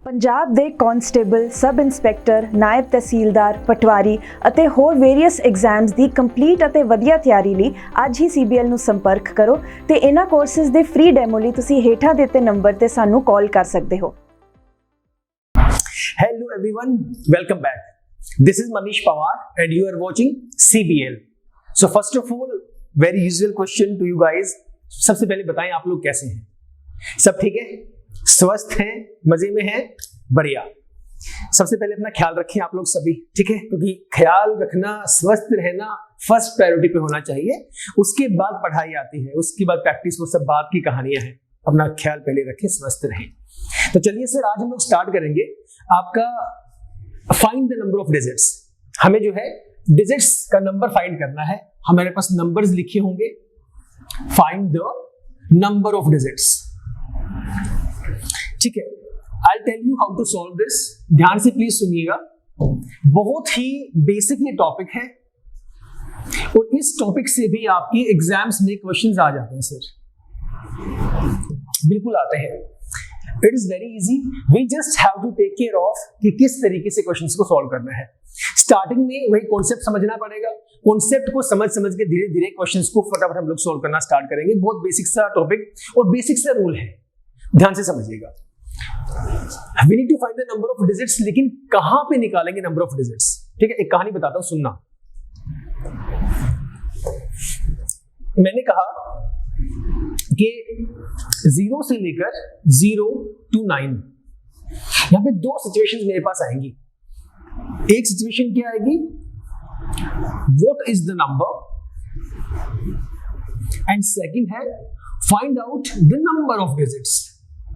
ਪੰਜਾਬ ਦੇ constable, sub inspector, ਨਾਇਬ ਤਹਿਸੀਲਦਾਰ, ਪਟਵਾਰੀ ਅਤੇ ਹੋਰ ਵੇਰੀਅਸ ਐਗਜ਼ਾਮਸ ਦੀ ਕੰਪਲੀਟ ਅਤੇ ਵਧੀਆ ਤਿਆਰੀ ਲਈ ਅੱਜ ਹੀ CBL ਨੂੰ ਸੰਪਰਕ ਕਰੋ ਤੇ ਇਹਨਾਂ ਕੋਰਸਿਸ ਦੇ ਫ੍ਰੀ ਡੈਮੋ ਲਈ ਤੁਸੀਂ ਹੇਠਾਂ ਦਿੱਤੇ ਨੰਬਰ ਤੇ ਸਾਨੂੰ ਕਾਲ ਕਰ ਸਕਦੇ ਹੋ। Hello everyone, welcome back. This is Manish Pawar and you are watching CBL. So first of all, very usual question to you guys. सबसे पहले बताएं आप लोग कैसे हैं? सब ठीक है? स्वस्थ हैं? मजे में हैं? बढ़िया। सबसे पहले अपना ख्याल रखें आप लोग सभी, ठीक है? क्योंकि ख्याल रखना, स्वस्थ रहना फर्स्ट प्रायोरिटी पे होना चाहिए। उसके बाद पढ़ाई आती है, उसके बाद प्रैक्टिस, वो सब बात की कहानियां हैं। अपना ख्याल पहले रखें, स्वस्थ रहें। तो चलिए सर, आज हम लोग स्टार्ट करेंगे आपका find the number of digits. हमें जो है डिजिट्स का नंबर फाइंड करना है। हमारे पास नंबर्स लिखे होंगे। Find the number of digits, ठीक है? I'll tell you how to solve this. ध्यान से प्लीज सुनिएगा। बहुत ही बेसिक ये टॉपिक है और इस टॉपिक से भी आपकी एग्जाम्स में क्वेश्चंस आ जाते हैं सर, बिल्कुल आते हैं। It is very easy, we just have to take care of कि किस तरीके से क्वेश्चंस को सॉल्व करना है। स्टार्टिंग में वही कॉन्सेप्ट समझना पड़ेगा। कॉन्सेप्ट को समझ के धीरे धीरे क्वेश्चंस को फटाफट हम लोग सॉल्व करना स्टार्ट करेंगे। बहुत बेसिक सा टॉपिक और बेसिक सा रूल है, ध्यान से समझिएगा। We need to find the number of digits, लेकिन कहां पे निकालेंगे नंबर ऑफ डिजिट्स? ठीक है, एक कहानी बताता हूं, सुनना। मैंने कहा कि 0 से लेकर 0 to 9, यहां पे दो सिचुएशंस मेरे पास आएंगी। एक सिचुएशन क्या आएगी? What is the number? And second है find out the number of digits.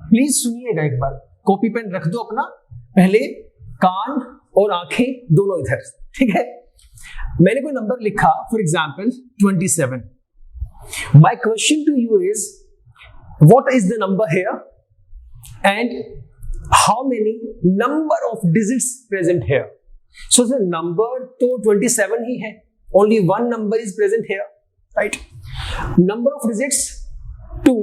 Please सुनिएगा एक बार, कॉपी पेन रख दो अपना, पहले कान और आंखें दोनों इधर, ठीक है? मैंने कोई नंबर लिखा, for example 27। My question to you is what is the number here and how many number of digits present here? So the number तो 27 ही है, only one number is present here, right? Number of digits 2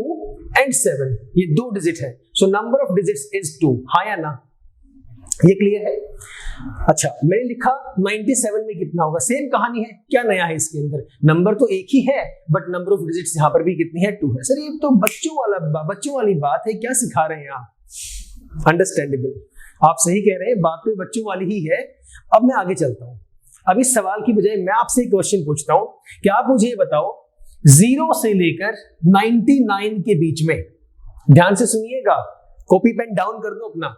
and 7, ये दो digit है। So number of digits is 2, हाँ या ना? ये क्लियर है? अच्छा, मैंने लिखा 97 में कितना होगा? सेम कहानी है, क्या नया है इसके अंदर? नंबर तो एक ही है बट नंबर ऑफ डिजिट्स यहां पर भी कितनी है? 2 है। सर ये तो बच्चों वाली बात है, क्या सिखा रहे हैं आप? अंडरस्टैंडेबल, आप सही कह रहे हैं, बात तो बच्चों वाली ही है। अब मैं आगे चलता हूं। अब इस सवाल की बजाय मैं आपसे एक क्वेश्चन पूछता हूं कि आप मुझे ये बताओ, 0 से लेकर 99 के बीच में, ध्यान से सुनिएगा, कॉपी पेन डाउन कर दो अपना,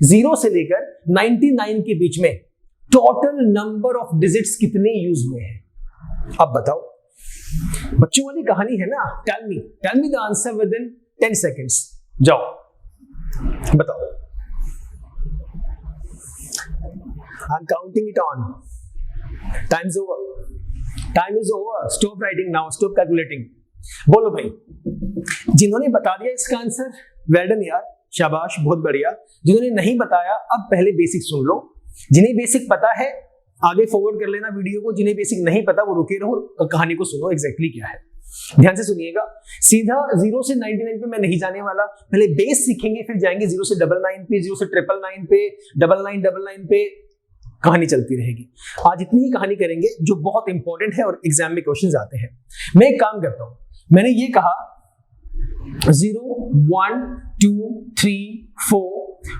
0 से लेकर 99 के बीच में टोटल नंबर ऑफ डिजिट्स कितने यूज हुए हैं? अब बताओ, बच्चों वाली कहानी है ना। Tell me the answer within 10 सेकेंड्स। जाओ बताओ। I am counting it on. Time's over, time is over, stop writing now, stop calculating. बोलो भाई, जिन्होंने बता दिया इसका आंसर, वेल डन यार, शाबाश, बहुत बढ़िया। जिन्होंने नहीं बताया, अब पहले बेसिक सुन लो। जिन्हें बेसिक पता है आगे फॉरवर्ड कर लेना वीडियो को, जिन्हें बेसिक नहीं पता वो रुके रहो और कहानी को सुनो एग्जैक्टली क्या है। ध्यान से सुनिएगा, सीधा 0 से 99 पे मैं नहीं जाने वाला। पहले बेस सीखेंगे, फिर जाएंगे 0 से 99 पे, 0 से 999 पे, 9999 पे, कहानी चलती रहेगी। आज इतनी ही कहानी करेंगे जो बहुत इंपॉर्टेंट है और एग्जाम में क्वेश्चंस आते हैं। मैं एक काम करता हूं, मैंने ये कहा 0 1 2 3 4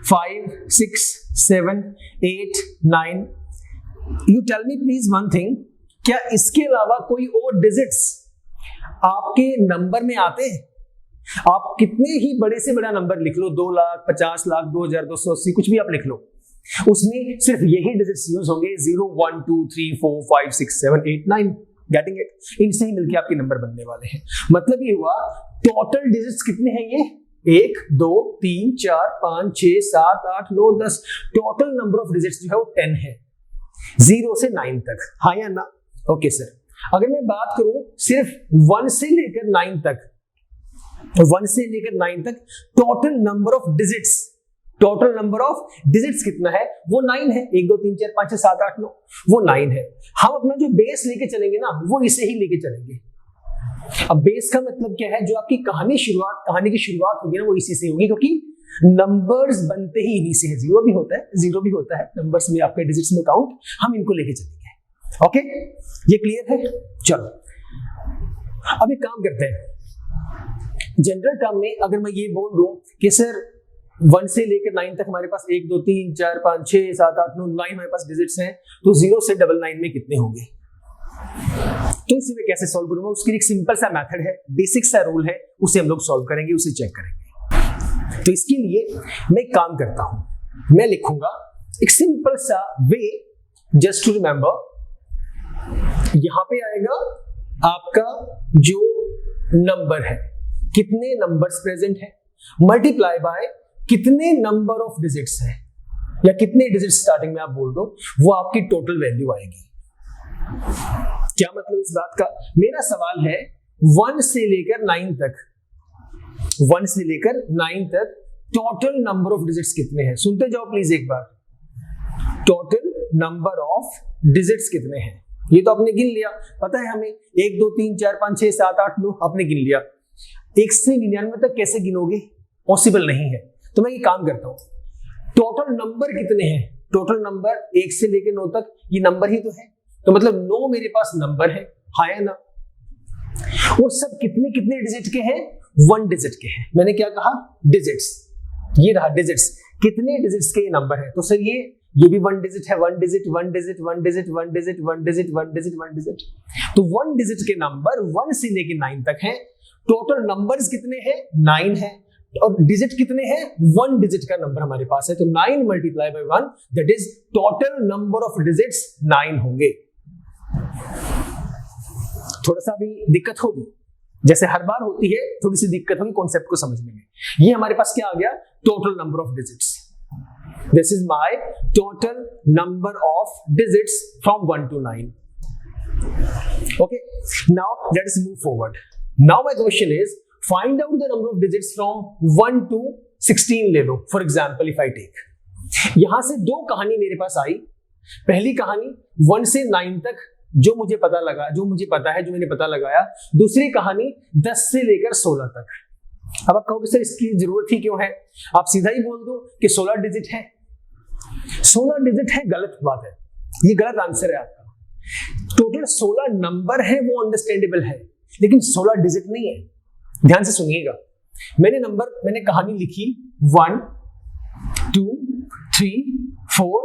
5 6 7 8 9। You tell me please one thing, क्या इसके अलावा कोई और डिजिट्स आपके नंबर में आते हैं? आप कितने ही बड़े से बड़ा नंबर लिख लो, 2 लाख, 50 लाख, 2280, कुछ भी आप लिख लो, उसमें सिर्फ यही डिजिट्स यूज होंगे, 0 1 2 3 4 5 6 7 8 9। Getting it? इनसे ही मिलके आपके नंबर बनने वाले हैं। मतलब ये हुआ, टोटल डिजिट्स कितने हैं ये? 1 2 3 4 5 6 7 8 9 10। टोटल नंबर ऑफ डिजिट्स जो है वो 10 है, 0 से 9 तक, हाँ या ना? Okay sir. अगर मैं बात करूं सिर्फ 1 से लेकर 9 तक, 1 से लेकर 9 तक total number of digits, total number of digits कितना है? वो 9 है। 1 2 3 4 5 6 7 8 9, वो 9 है। हम अपना जो बेस लेके चलेंगे ना, वो इसे ही लेके चलेंगे। अब बेस का मतलब क्या है? जो आपकी कहानी की शुरुआत होगी ना, वो इसी से होगी, क्योंकि नंबर्स बनते ही इन्हीं से है, जीरो भी होता है, जीरो भी होता है नंबर्स में, आपके डिजिट्स में काउंट, हम इनको लेके चलेंगे। ओके, ये क्लियर है? चलो अब एक काम करते हैं, जनरल टर्म में अगर मैं ये बोल दूं कि सर 1 से लेकर 9 तक हमारे पास 1 2 3 4 5 6 7 8 9 9 हमारे पास डिजिट्स हैं, तो 0 से 999 में कितने होंगे? तो इसे मैं कैसे सॉल्व करूंगा? उसके लिए एक सिंपल सा मेथड है, बेसिक सा रूल है, उसे हम लोग सॉल्व करेंगे, उसे चेक करेंगे। तो इसके लिए मैं एक काम करता हूं, मैं लिखूंगा एक सिंपल सा वे जस्ट टू रिमेंबर। यहां पे आएगा आपका जो नंबर है, कितने नंबर्स प्रेजेंट है, मल्टीप्लाई बाय कितने नंबर ऑफ डिजिट्स है, या कितने डिजिट स्टार्टिंग में आप बोल दो, वो आपकी टोटल वैल्यू आएगी। क्या मतलब इस बात का? मेरा सवाल है 1 से लेकर 9 तक, 1 से लेकर 9 तक टोटल नंबर ऑफ डिजिट्स कितने हैं? सुनते जाओ प्लीज एक बार, टोटल नंबर ऑफ डिजिट्स कितने हैं? ये तो आपने गिन लिया, पता है हमें 1 2 3 4 5 6 7 8 9 आपने गिन लिया। 1 से 99 तक कैसे गिनोगे? पॉसिबल नहीं है। तो मैं ये काम करता हूं, टोटल नंबर कितने हैं? टोटल नंबर 1 से लेकर 9 तक, ये नंबर ही तो है, तो मतलब 9 मेरे पास नंबर है, हाँ है ना? वो सब कितने कितने डिजिट के हैं? 1 डिजिट के हैं। मैंने क्या कहा? डिजिट्स, ये रहा डिजिट्स, कितने डिजिट्स के ये नंबर है। तो सर ये भी 1 डिजिट है, 1 digit 1 digit 1 digit 1 digit 1 digit 1 digit 1 digit, तो 1 डिजिट के नंबर 1 से लेकर 9 तक है। टोटल नंबर्स कितने हैं? 9 है, और डिजिट कितने हैं? 1 डिजिट का नंबर हमारे पास है, तो 9 multiply by 1 that is total number of digits 9 होंगे। थोड़ा सा भी दिक्कत होगी, जैसे हर बार होती है, थोड़ी सी दिक्कत होगी कॉन्सेप्ट को समझने में। ये हमारे पास क्या आ गया? Total number of digits. This is my total number of digits from 1 to 9। Okay, now let us move forward. Now my question is find out the number of digits from 1 to 16 ले लो। For example if I take, यहां से 2 कहानी मेरे पास आई। पहली कहानी 1 से 9 तक जो मुझे पता लगा, जो मुझे पता है, जो मैंने पता लगाया। दूसरी कहानी 10 से लेकर 16 तक। अब आप कहोगे सर इसकी जरूरत ही क्यों है? आप सीधा ही बोल दो कि 16 डिजिट है। 16 डिजिट है, गलत बात है, ये गलत आंसर है आपका। टोटल 16 नंबर है, वो अंडरस्टैंडेबल है, लेकिन 16 डिजिट नहीं है। ध्यान से सुनिएगा, मैंने कहानी लिखी 1 2 3 4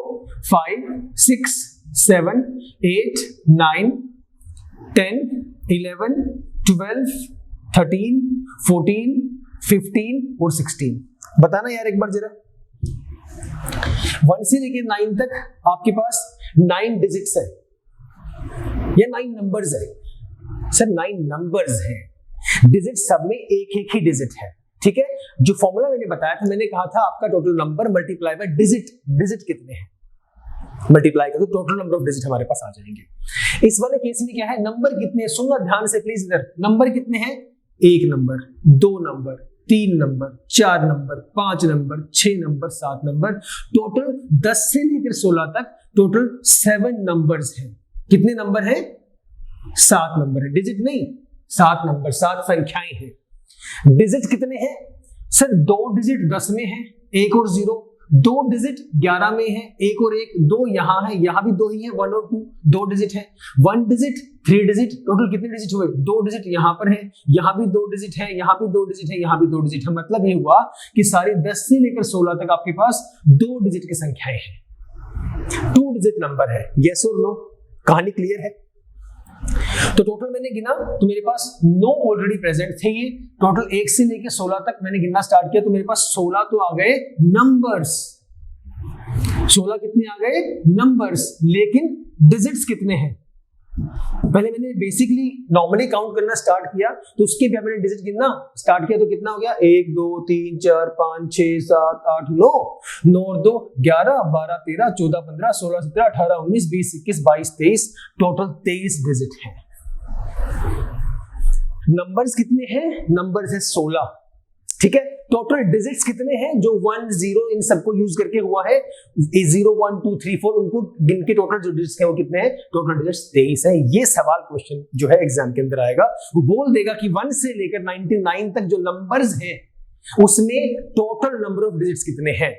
5 6 7 8 9 10 11 12 13 14 15 और 16। बताना यार एक बार जरा, 1 से लेकर 9 तक आपके पास 9 डिजिट्स है या 9 नंबर्स है? सर 9 नंबर्स है, डिजिट सब में एक एक ही डिजिट है, ठीक है? जो फॉर्मूला मैंने बताया था, मैंने कहा था आपका total number multiply by digit, digit कितने हैं मल्टीप्लाई करो तो टोटल नंबर ऑफ डिजिट हमारे पास आ जाएंगे। इस वाले केस में क्या है, नंबर कितने हैं? सुनना ध्यान से प्लीज इधर, नंबर कितने हैं? 1 number, 2 number, 3 number, 4 number, 5 number, 6 number, 7 number, total 10 से लेकर 16 तक टोटल 7 नंबर्स हैं। कितने नंबर हैं? 7 नंबर है, डिजिट नहीं, 7 नंबर, 7 संख्याएं हैं। डिजिट कितने हैं? सर 2 डिजिट 10 में है, 1 और 0, 2 डिजिट 11 में है, 1 और 1, 2 यहां है, यहां भी 2 ही है, 1 और 2, 2 डिजिट है। 1 डिजिट 3 डिजिट, टोटल कितने डिजिट हुए? 2 डिजिट यहां पर है, यहां भी 2 डिजिट है, यहां भी 2 डिजिट है, यहां भी 2 डिजिट है। मतलब ये हुआ कि सारे 10 से लेकर 16 तक आपके पास 2 डिजिट की संख्याएं हैं, 2 डिजिट नंबर है। यस और नो? कहानी क्लियर है? तो टोटल मैंने गिना तो मेरे पास 9 ऑलरेडी प्रेजेंट थे। ये टोटल 1 से लेकर 16 तक मैंने गिनना स्टार्ट किया तो मेरे पास 16 तो आ गए नंबर्स। 16 कितने आ गए? नंबर्स। लेकिन डिजिट्स कितने हैं? पहले मैंने बेसिकली नॉर्मली काउंट करना स्टार्ट किया तो उसके बाद मैंने डिजिट गिनना स्टार्ट किया तो कितना हो गया? 1 2 3 4 5 6 7 8 9, 9 और 2 11 12 13 14 15 16 17 18 19 20 21 22 23, टोटल 23 डिजिट है। नंबर्स कितने हैं? नंबर्स है 16, ठीक है। टोटल डिजिट्स कितने हैं? जो 1 0 इन सबको यूज करके हुआ है, 0 1 2 3 4, उनको गिन के टोटल जो डिजिट्स हैं वो कितने हैं? टोटल डिजिट्स 23 है। ये सवाल क्वेश्चन जो है एग्जाम के अंदर आएगा, वो बोल देगा कि 1 से लेकर 99 तक जो नंबर्स हैं उसमें टोटल नंबर ऑफ डिजिट्स कितने हैं,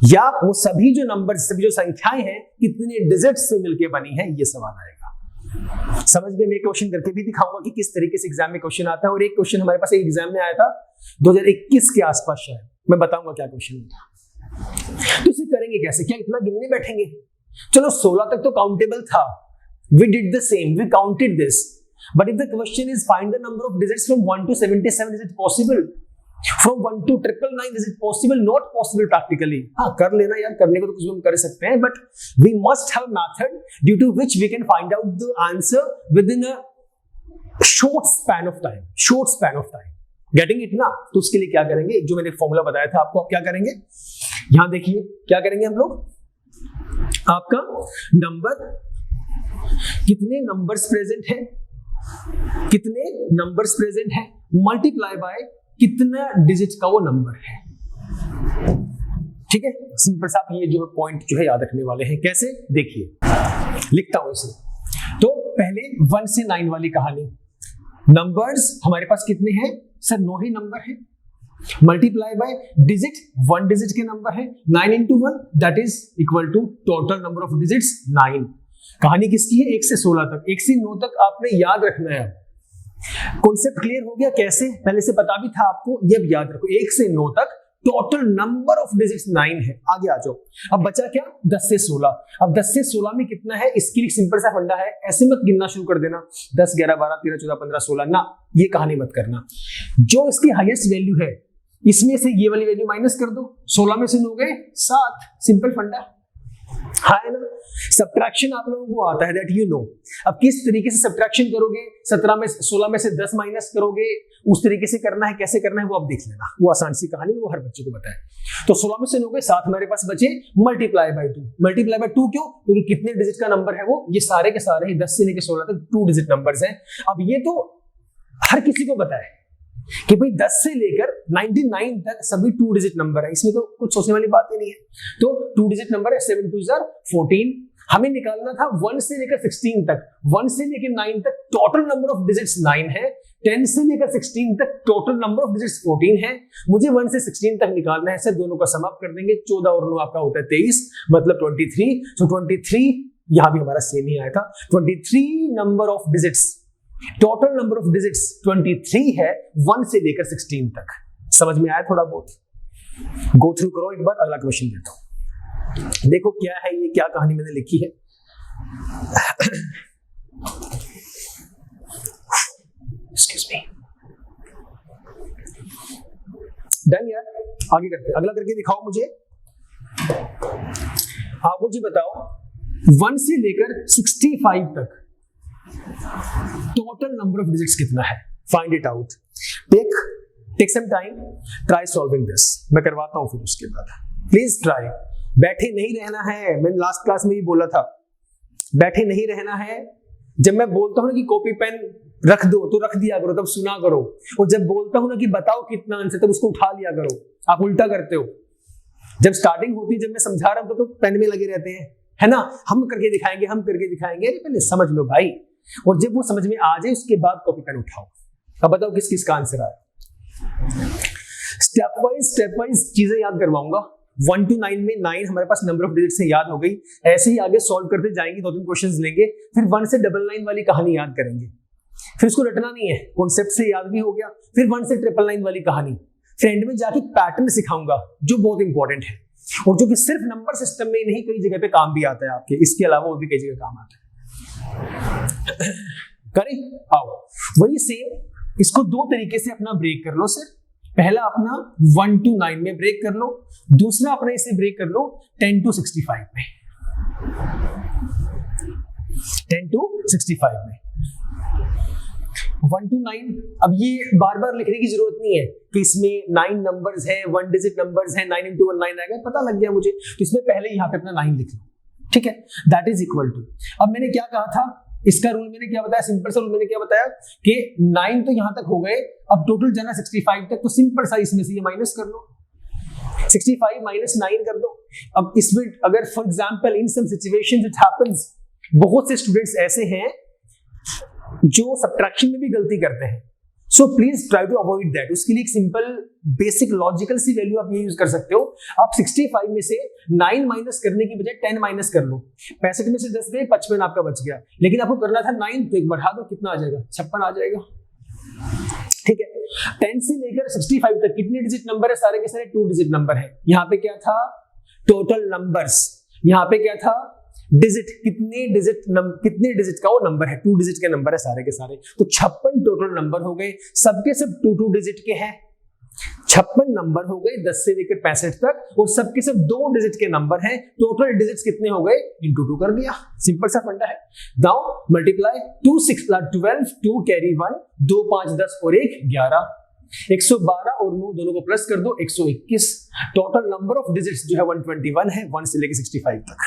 या वो सभी जो नंबर, सभी जो संख्याएं हैं कितने डिजिट्स से मिलके बनी है, ये सवाल आएगा। समझ में मैं क्वेश्चन करके भी दिखाऊंगा कि किस तरीके से एग्जाम में क्वेश्चन आता है। और एक क्वेश्चन हमारे पास एक एग्जाम में आया था 2021 के आसपास, शायद मैं बताऊंगा क्या क्वेश्चन था। तो इसे करेंगे कैसे, क्या इतना गिनने बैठेंगे? चलो 16 तक तो काउंटेबल था, we did the same, we counted this, but if the question is find the number of digits from 1 to 77, is it possible? From 1 to 999, is it possible? Not possible practically. हाँ, कर लेना यार, करने को तो कुछ भी हम कर सकते हैं, but we must have a method due to which we can find out the answer within a short span of time. Short span of time. Getting it ना? तो उसके लिए क्या करेंगे, जो मैंने फॉर्मूला बताया था आपको, आप क्या करेंगे, यहां देखिए क्या करेंगे हम लोग। आपका नंबर, कितने नंबर्स प्रेजेंट है, कितने नंबर्स प्रेजेंट है, मल्टीप्लाई बाय कितना डिजिट का वो नंबर है। ठीक है, सिंपल सा ये जो पॉइंट जो है याद रखने वाले हैं। कैसे, देखिए लिखता हूं इसे। तो पहले 1 से 9 वाली कहानी, नंबर्स हमारे पास कितने हैं सर, 9 ही नंबर है, मल्टीप्लाई बाय डिजिट, 1 डिजिट के नंबर है, 9 into 1 that is equal to total number of digits 9। कहानी किसकी है, 1 से 16 तक, 1 से 9 तक आपने याद रखना है। कॉन्सेप्ट क्लियर हो गया कैसे, पहले से पता भी था आपको, ये भी याद रखो। 1 से 9 तक टोटल नंबर ऑफ डिजिट्स 9 है। आगे आ जाओ, अब बचा क्या, 10 से 16। अब 10 से 16 में कितना है, इसकी एक सिंपल सा फंडा है, ऐसे मत गिनना शुरू कर देना 10 11 12 13 14 15 16 ना, ये कहानी मत करना। जो इसकी हाईएस्ट वैल्यू है इसमें से ये वाली वैल्यू माइनस कर दो, 16 में से 9 गए 7, सिंपल फंडा है ना। सब्ट्रैक्शन आप लोगों को आता है, दैट यू नो। अब किस तरीके से सब्ट्रैक्शन करोगे, 16 में से 10 माइनस करोगे, उस तरीके से करना है, कैसे करना है वो आप देख लेना, वो आसान सी कहानी, वो हर बच्चे को पता है। तो 16 में से 9 गए 7 हमारे पास बचे, मल्टीप्लाई बाय 2। मल्टीप्लाई बाय 2 क्यों, क्योंकि कितने डिजिट का नंबर है वो, ये सारे के सारे 10 से लेकर 16 तक 2 डिजिट नंबर्स हैं। अब ये तो हर किसी को पता है कि भाई 10 से लेकर 99 तक सभी 2 डिजिट नंबर है, इसमें तो कुछ सोचने वाली बात ही नहीं है। तो 2 डिजिट नंबर है, 7 2s are 14। हमें निकालना था 1 से लेकर 16 तक, 1 से लेकर 9 तक टोटल नंबर ऑफ डिजिट्स 9 है, 10 से लेकर 16 तक टोटल नंबर ऑफ डिजिट्स 14 है। मुझे 1 से 16 तक निकालना है सर, दोनों का सम अप कर देंगे, 14 और 9 आपका होता है 23, मतलब 23। तो 23 यहां भी हमारा सेम ही आया था, 23 number of digits, total number of digits 23 है 1 से लेकर 16 तक। समझ में आया थोड़ा बहुत, गो थ्रू करो एक बार। अगला क्वेश्चन देता हूं, देखो क्या है ये, क्या कहानी मैंने लिखी है। एक्सक्यूज मी, डन यार, आगे करते, अगला करके दिखाओ मुझे। आप मुझे बताओ 1 से लेकर 65 तक टोटल नंबर ऑफ डिजिट्स कितना है, find it out. Take some time, try solving this. मैं करवाता हूं फिर उसके बाद, प्लीज ट्राई। बैठे नहीं रहना है, मैंने लास्ट क्लास में ही बोला था, बैठे नहीं रहना है। जब मैं बोलता हूं ना कि कॉपी पेन रख दो तो रख दिया करो, तब सुना करो। और जब बोलता हूं ना कि बताओ कितना आंसर, तब उसको उठा लिया करो। आप उल्टा करते हो। जब स्टार्टिंग होती है, जब मैं समझा रहा हूं तो पेन में लगे रहते हैं, है ना, हम करके दिखाएंगे, हम करके दिखाएंगे। अरे पहले समझ लो भाई, और जब वो समझ में आ जाए उसके बाद कॉपी पेन उठाओ। अब बताओ किस किस का आंसर आया। स्टेप वाइज चीजें याद करवाऊंगा। 1 to 9 में 9 हमारे पास नंबर ऑफ डिजिट से याद हो गई, ऐसे ही आगे सॉल्व करते जाएंगे, 2-3 क्वेश्चंस लेंगे, फिर 1 से 999 वाली कहानी याद करेंगे। फिर उसको रटना नहीं है, कॉन्सेप्ट से याद भी हो गया। फिर 1 से 999 वाली कहानी, फिर एंड में जाके पैटर्न सिखाऊंगा जो बहुत इंपॉर्टेंट है, और जो कि सिर्फ नंबर सिस्टम में नहीं, कई जगह पे काम भी आता है आपके, इसके अलावा और भी कई जगह काम आता है। करें, आओ वही सेम, इसको 2 तरीके से अपना ब्रेक कर लो सर। पहला अपना 1 to 9 में ब्रेक कर लो, दूसरा अपना इसे ब्रेक कर लो 10 to 65 में। 10 to 65 में 1 to 9। अब ये बार बार लिखने की जरूरत नहीं है कि इसमें 9 नंबर्स हैं, 1 डिजिट नंबर्स हैं, 9 into 1 9 आएगा, पता लग गया मुझे। तो इसमें पहले यहाँ पे अपना 9 लिख लो, ठीक है, दैट इज इक्वल टू। अब मैंने क्या कहा था, इसका रूल मैंने क्या बताया, सिंपल सा रूल मैंने क्या बताया कि 9 तो यहां तक हो गए, अब टोटल जाना 65 तक, तो सिंपल सा इसमें से ये माइनस कर लो, 65 माइनस 9 कर दो। अब इसमें अगर for example in some situations it happens, बहुत से स्टूडेंट्स ऐसे हैं जो सब्ट्रैक्शन में भी गलती करते हैं, so please try to avoid that. उसके लिए एक सिंपल बेसिक लॉजिकल सी वैल्यू आप ये यूज कर सकते हो। आप 65 में से 9 माइनस करने की बजाय 10 माइनस कर लो। 65 में से 10 गए, 55 आपका बच गया, लेकिन आपको करना था 9, तो एक बढ़ा दो, कितना आ जाएगा? 56 आ जाएगा। ठीक है, 10 से लेकर 65 तक कितने डिजिट नंबर है? सारे के सारे 2 डिजिट नंबर है। यहाँ पे क्या था? Total numbers. यहाँ पे क्या था? डिजिट। कितने डिजिट का वो नंबर है? 2 डिजिट के नंबर है सारे के सारे। तो 56 टोटल नंबर हो गए, सबके सब 2 डिजिट के हैं। 56 नंबर हो गए 10 से लेकर 65 तक, और सबके सब 2 डिजिट के नंबर हैं। टोटल डिजिट्स कितने हो गए? इंटू 2 कर दिया। सिंपल सा फंडा है। नाउ मल्टीप्लाई 2 6 12, 2 कैरी 1, 2 5 10 और 1 11, 112 और 9 दोनों को प्लस कर दो, 121। टोटल नंबर ऑफ डिजिट्स जो है 121 है, 1 से लेकर 65 तक।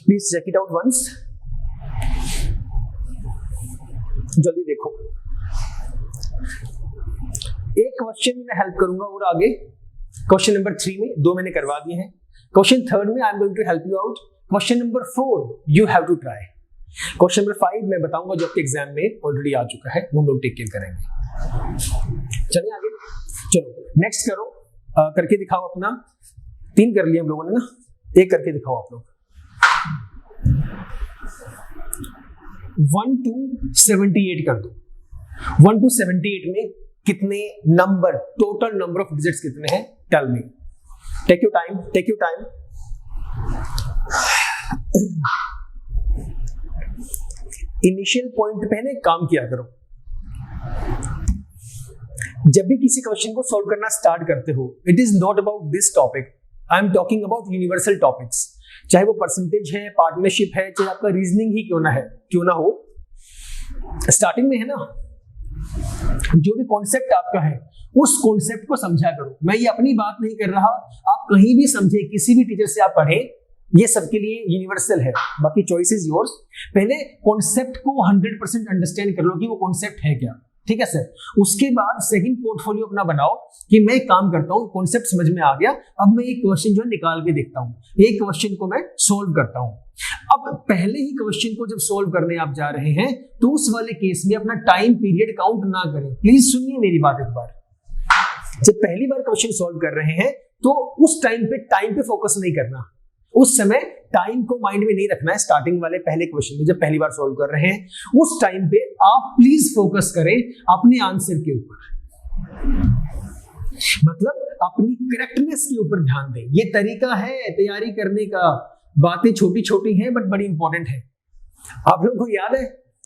Please check it out once. जल्दी देखो, एक क्वेश्चन में हेल्प करूंगा और आगे क्वेश्चन नंबर 3 में 2 मैंने करवा दिए हैं। क्वेश्चन 3 में I am going to help you out. Question number 4 you have to try. Question number 5 मैं बताऊंगा जो आपके एग्जाम में ऑलरेडी आ चुका है, वो हम लोग टेक केयर करेंगे। चलिए आगे, चलो नेक्स्ट करो। करके दिखाओ अपना। 3 कर लिए हम लोगों ने ना, एक करके दिखाओ आप लोग। 1 to 78 कर दो। 1 to 78 में कितने नंबर, टोटल नंबर ऑफ डिजिट्स कितने हैं? Tell me. Take your time, take your time. Initial point पे ना काम किया करो। जब भी किसी क्वेश्चन को सॉल्व करना स्टार्ट करते हो, it is not about this topic, I am talking about universal topics. चाहे वो परसेंटेज है, पार्टनरशिप है, चाहे आपका रीजनिंग ही क्यों ना हो, स्टार्टिंग में है ना, जो भी कॉन्सेप्ट आपका है उस कॉन्सेप्ट को समझा करो। मैं ये अपनी बात नहीं कर रहा, आप कहीं भी समझे, किसी भी टीचर से आप पढ़े, ये सबके लिए यूनिवर्सल है। बाकी चॉइस इज योर्स। पहले कॉन्सेप्ट को 100% अंडरस्टैंड कर लो कि वो कॉन्सेप्ट है क्या। ठीक है सर। उसके बाद सेकंड पोर्टफोलियो अपना बनाओ कि मैं काम करता हूं, कॉन्सेप्ट समझ में आ गया, अब मैं एक क्वेश्चन जो है निकाल के देखता हूं, एक क्वेश्चन को मैं सोल्व करता हूं। अब पहले ही क्वेश्चन को जब सोल्व करने आप जा रहे हैं तो उस वाले केस में अपना टाइम पीरियड काउंट ना करें। प्लीज सुनिए मेरी बात एक बार। जब पहली बार क्वेश्चन सोल्व कर रहे हैं तो उस टाइम पे फोकस नहीं करना। उस समय टाइम को माइंड में नहीं रखना है। स्टार्टिंग वाले पहले क्वेश्चन में जब पहली बार सोल्व कर रहे हैं, उस टाइम पे आप प्लीज फोकस करें अपने आंसर के ऊपर, मतलब अपनी करेक्टनेस के ऊपर ध्यान दें। ये तरीका है तैयारी करने का। बातें छोटी छोटी हैं बट बड़ी इंपॉर्टेंट है। आप लोगों को याद है,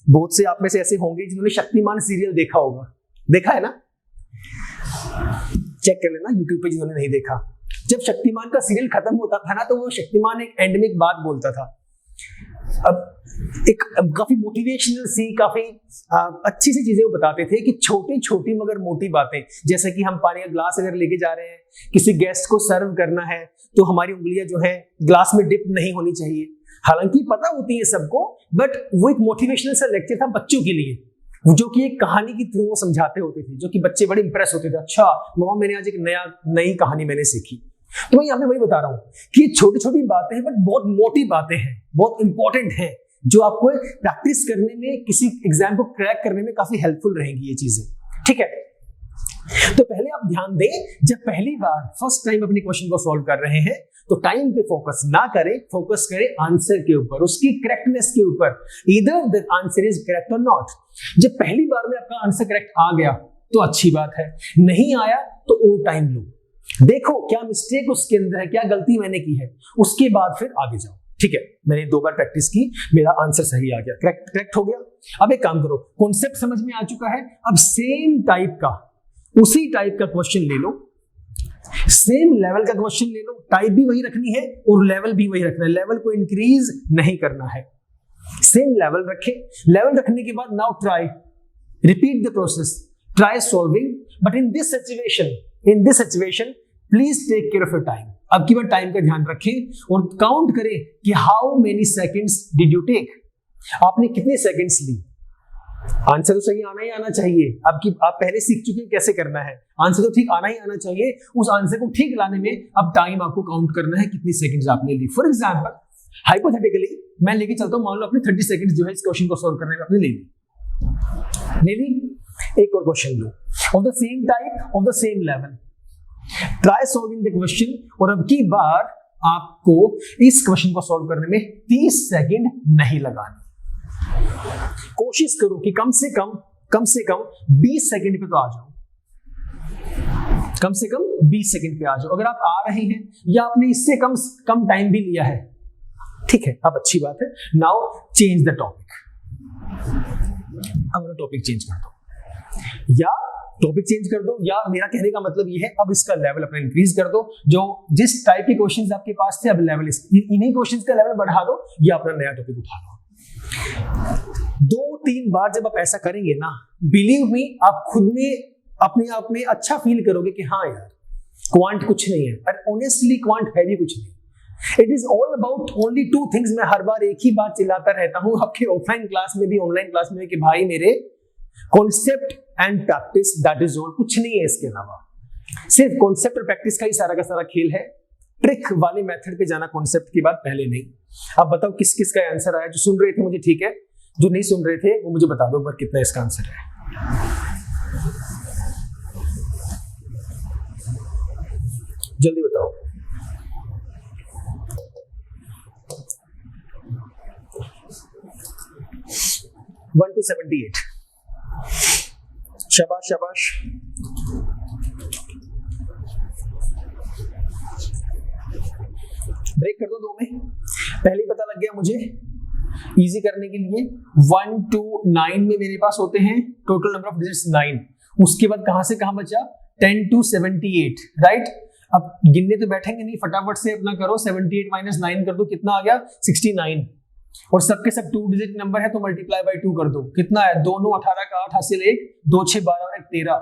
बहुत से आप में से ऐसे होंगे जिन्होंने शक्तिमान सीरियल देखा होगा। देखा है ना? चेक कर लेना यूट्यूब पे जिन्होंने नहीं देखा। जब शक्तिमान का सीरियल खत्म होता था ना, तो वो शक्तिमान एक एंड में एक बात बोलता था। अब एक काफी मोटिवेशनल सी, काफी अच्छी सी चीजें वो बताते थे कि छोटी छोटी मगर मोटी बातें, जैसे कि हम पानी का ग्लास अगर लेके जा रहे हैं, किसी गेस्ट को सर्व करना है, तो हमारी उंगलियां जो है ग्लास में डिप नहीं होनी चाहिए। हालांकि पता होती है सबको, बट वो एक मोटिवेशनल सा लेक्चर था बच्चों के लिए, जो कि एक कहानी के थ्रू वो समझाते होते थे, जो कि बच्चे बड़े इंप्रेस होते थे। अच्छा मम्मा, मैंने आज एक नई कहानी मैंने सीखी। तो मैं यहाँ पे वही बता रहा हूँ कि छोटी छोटी बातें हैं बट बहुत मोटी बातें हैं, बहुत इंपॉर्टेंट हैं, जो आपको प्रैक्टिस करने में, किसी एग्जाम को क्रैक करने में काफी हेल्पफुल रहेंगी ये चीजें। ठीक है, तो पहले आप ध्यान दें, जब पहली बार फर्स्ट टाइम अपने क्वेश्चन को सॉल्व कर रहे हैं तो टाइम पे फोकस ना करें, फोकस करें आंसर के ऊपर, उसकी करेक्टनेस के ऊपर। Either the answer is correct और नॉट। जब पहली बार में आपका आंसर करेक्ट आ गया तो अच्छी बात है, नहीं आया तो और टाइम लो, देखो क्या मिस्टेक उसके अंदर है, क्या गलती मैंने की है, उसके बाद फिर आगे जाओ। ठीक है, मैंने 2 बार प्रैक्टिस की, मेरा आंसर सही आ गया, करेक्ट हो गया। अब एक काम करो, कॉन्सेप्ट समझ में आ चुका है, अब सेम टाइप का, उसी टाइप का क्वेश्चन ले लो, सेम लेवल का क्वेश्चन ले लो, टाइप भी वही रखनी है और लेवल भी वही रखना है, लेवल को इंक्रीज नहीं करना है, सेम लेवल रखें। लेवल रखने के बाद now try, repeat the process, try solving, but in this situation please take care of your time. अब की बार टाइम का ध्यान रखें और काउंट करें कि how many seconds did you take, आपने कितने सेकंड्स ली। आंसर तो सही आना ही आना चाहिए। आप पहले सीख चुके हैं कैसे करना है, आंसर तो ठीक आना ही आना चाहिए। उस आंसर को ठीक लाने में अब टाइम आपको काउंट करना है, कितनी सेकंड्स आपने ली। फॉर एग्जांपल हाइपोथेटिकली मैं लेके चलता हूं, मान लो आपने 30 सेकंड्स जो है इस क्वेश्चन को सॉल्व करने में आपने ले ली। ले ली। एक और question low of the same type, of the same level. Try solving the question, और अब की बार आपको इस क्वेश्चन को सॉल्व करने में 30 सेकंड नहीं लगाने। कोशिश करो कि कम से कम 20 सेकंड पे तो आ जाओ, कम से कम 20 सेकंड पे आ जाओ। अगर आप आ रहे हैं या आपने इससे कम टाइम भी लिया है, ठीक है, अब अच्छी बात है। Now change the topic. अब टॉपिक चेंज कर दो, या टॉपिक चेंज कर दो, या मेरा कहने का मतलब ये है अब इसका लेवल अपना इंक्रीज कर दो। जो जिस टाइप के क्वेश्चंस आपके पास थे, अब लेवल इन्हीं क्वेश्चंस का लेवल बढ़ा दो या अपना नया टॉपिक उठा लो। 2-3 बार जब आप ऐसा करेंगे ना, बिलीव मी, आप खुद में अपने आप में अच्छा फील करोगे कि हाँ यार, क्वांट कुछ नहीं है। और ऑनेस्टली क्वांट है भी कुछ नहीं। It is all about only 2 things. मैं हर बार एक ही बात चिल्लाता रहता हूं आपके ऑफलाइन क्लास में भी, ऑनलाइन क्लास में भी, कि भाई मेरे concept and practice, that is all, कुछ नहीं है इसके अलावा। सिर्फ कॉन्सेप्ट और प्रैक्टिस का ही सारा का सारा खेल है। ट्रिक वाले मेथड पे जाना कॉन्सेप्ट की बात पहले नहीं। अब बताओ किस किस का आंसर आया? जो सुन रहे थे मुझे ठीक है, जो नहीं सुन रहे थे वो मुझे बता दो पर कितना इसका आंसर है। जल्दी बताओ। One two 78। शाबाश शाबाश। ब्रेक कर दो 2 में। पहले ही पता लग गया मुझे, इजी करने के लिए 1 to 9 में मेरे पास होते हैं टोटल नंबर ऑफ डिजिट्स 9। उसके बाद कहां से कहां बचा? 10 to 78, राइट। अब गिनने तो बैठेंगे नहीं, फटाफट से अपना करो। 78 - 9 कर दो, कितना आ गया? 69। और सबके सब 2 डिजिट नंबर है तो मल्टीप्लाई बाय 2 कर दो, कितना है? 2 9 18 का 8 हासिल 1, 2 6 12 और 1 13,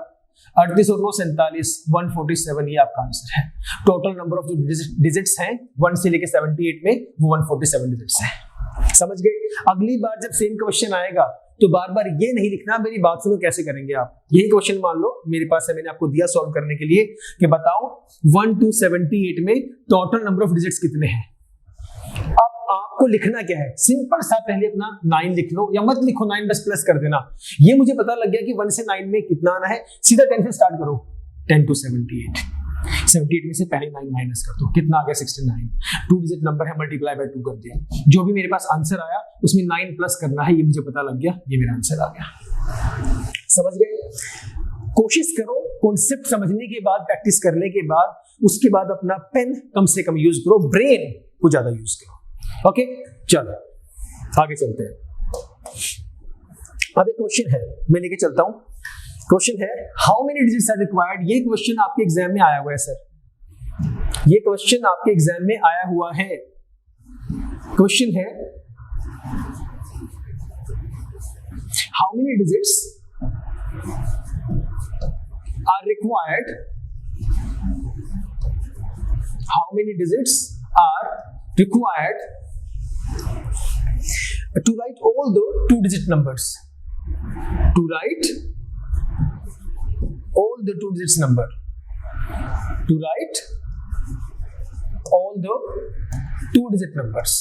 38 और 9 47, 147। ये आपका आंसर है। टोटल नंबर ऑफ जो डिजिट्स हैं 1 से लेके 78 में, वो 147 डिजिट्स हैं। समझ गए? अगली बार जब सेम क्वेश्चन आएगा तो बार बार ये नहीं लिखना, मेरी बात सुनो, कैसे करेंगे आप। यही क्वेश्चन मान लो मेरे पास है, मैंने आपको दिया सॉल्व करने के लिए कि बताओ 1 to 78 में टोटल नंबर ऑफ डिजिट्स कितने हैं। अब आपको लिखना क्या है? सिंपल सा, पहले अपना 9 लिख लो, या मत लिखो 9, बस प्लस कर देना। ये मुझे पता लग गया कि 1 से 9 में कितना आना है। सीधा 10 से स्टार्ट करो, 10 to 78। 78 में से पहले 9 माइनस कर दो, कितना आ गया? 69। 2 डिजिट नंबर है, मल्टीप्लाई बाय 2 कर दिया। जो भी मेरे पास आंसर आया उसमें 9 प्लस करना है, ये मुझे पता लग गया, ये मेरा आंसर आ गया। समझ गए? कोशिश करो कॉन्सेप्ट समझने के बाद, प्रैक्टिस करने के बाद, उसके बाद अपना पेन कम से कम यूज करो, ब्रेन को ज्यादा यूज करो। ओके, चलो आगे चलते हैं। अब एक क्वेश्चन है, मैं लेके चलता हूं। क्वेश्चन है how many digits are required. ये क्वेश्चन आपके एग्जाम में आया हुआ है सर, ये क्वेश्चन आपके एग्जाम में आया हुआ है। क्वेश्चन है how many digits are required, how many digits are required to write all the 2 digit numbers, to write all the 2 digits number, to write all the 2 digit numbers।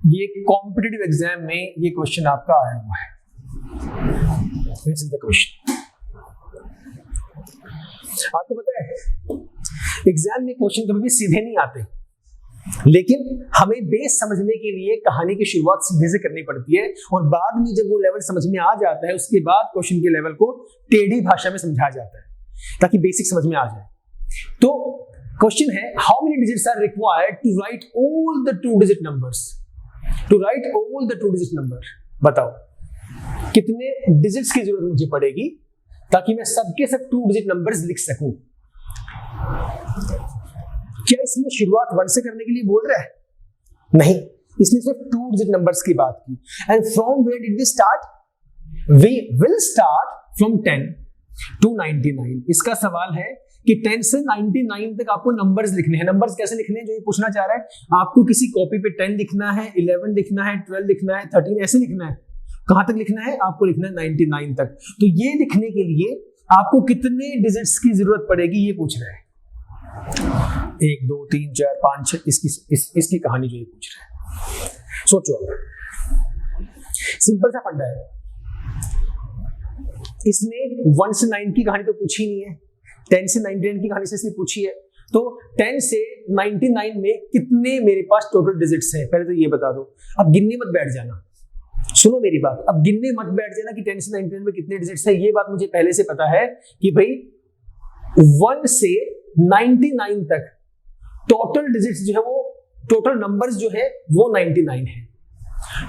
ये competitive exam में ये question आपका आया हुआ है। This is the question। आपको पता है एग्जाम में क्वेश्चन कभी भी सीधे नहीं आते, लेकिन हमें बेस समझने के लिए कहानी की शुरुआत सीधे से करनी पड़ती है, और बाद में जब वो लेवल समझ में आ जाता है उसके बाद क्वेश्चन के लेवल को टेढ़ी भाषा में समझाया जाता है ताकि बेसिक समझ में आ जाए। तो क्वेश्चन है how many digits are required to write all the 2 digit numbers, to write all the 2 digit number. बताओ कितने डिजिट्स की जरूरत मुझे पड़ेगी ताकि मैं सबके सब 2 डिजिट नंबर्स लिख सकूं। क्या इसमें शुरुआत 1 से करने के लिए बोल रहा है? नहीं, इसने सिर्फ 2 डिजिट नंबर्स की बात की। And from where did we start? We will start from 10 to 99। इसका सवाल है कि 10 से 99 तक आपको नंबर्स लिखने हैं। नंबर्स कैसे लिखने हैं जो ये पूछना चाह रहा है। आपको किसी कॉपी पे 10 लिखना है, 11 लिखना है, 12 लिखना है, 13 ऐसे लिखना है। कहां तक लिखना है? आपको लिखना है 99 तक। तो ये लिखने के लिए आपको कितने डिजिट्स की जरूरत पड़ेगी ये पूछ रहा है। 1 2 3 4 5 6 इसकी कहानी जो ये पूछ रहा है। सोचो सिंपल सा फंडा है। इसने 1 से 9 की कहानी तो पूछी नहीं है, 10 से 99 की कहानी से इसने पूछी है। तो 10 से 99 में कितने मेरे पास टोटल डिजिट्स हैं, पहले तो ये बता दो। अब गिनने मत बैठ जाना, सुनो मेरी बात, अब गिनने मत बैठ जाना कि 10 से 99 में कितने डिजिट्स हैं। ये बात मुझे पहले से पता है कि भाई 1 से 99 तक टोटल डिजिट्स जो है वो, टोटल नंबर्स जो है वो 99 है।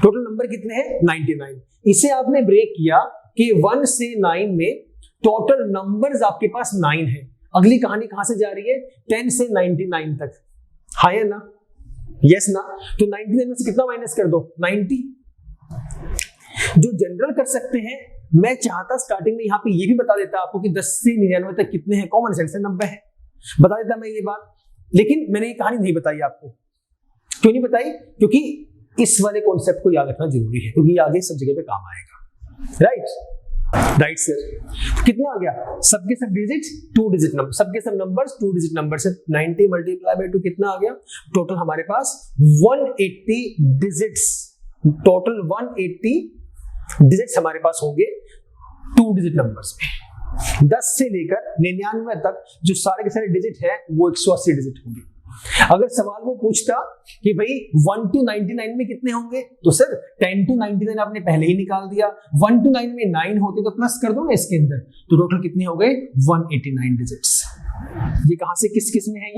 टोटल नंबर कितने हैं? 99। इसे आपने ब्रेक किया कि 1 से 9 में टोटल नंबर्स आपके पास 9 है। अगली कहानी कहां से जा रही है? 10 से 99 तक। हाँ या ना? यस ना? तो 99 में से कितना माइनस कर दो? 90। जो जनरल कर सकते हैं, मैं चाहता स्टार्टिंग में यहां पे ये भी बता देता आपको कि 10 से 99 तक कितने हैं, कॉमन सेंस से 90 है, बता देता मैं ये बात, लेकिन मैंने ये कहानी नहीं बताई आपको। क्यों नहीं बताई? क्योंकि इस वाले कॉन्सेप्ट को याद रखना जरूरी है, क्योंकि ये आगे सब जगह पे काम आएगा। Right sir. कितना आ गया? सबके सब डिजिट 2 डिजिट नंबर, सबके सब नंबर्स 2 डिजिट नंबर से 90 मल्टीप्लाई बाय 2 कितना आ गया? टोटल हमारे पास 180 डिजिट्स, टोटल 180 डिजिट्स हमारे पास होंगे 2 डिजिट नंबर्स में। 10 से लेकर 99 तक जो सारे के सारे डिजिट है वो 180 डिजिट होंगे। अगर सवाल वो पूछता कि भाई 1 to 99 में कितने होंगे, तो सर 10 to 99 आपने पहले ही निकाल दिया, 1 to 9 में 9 होते तो प्लस कर दो ना इसके अंदर, तो टोटल कितने हो गए? 189 डिजिट्स। ये कहां से किस किस में है?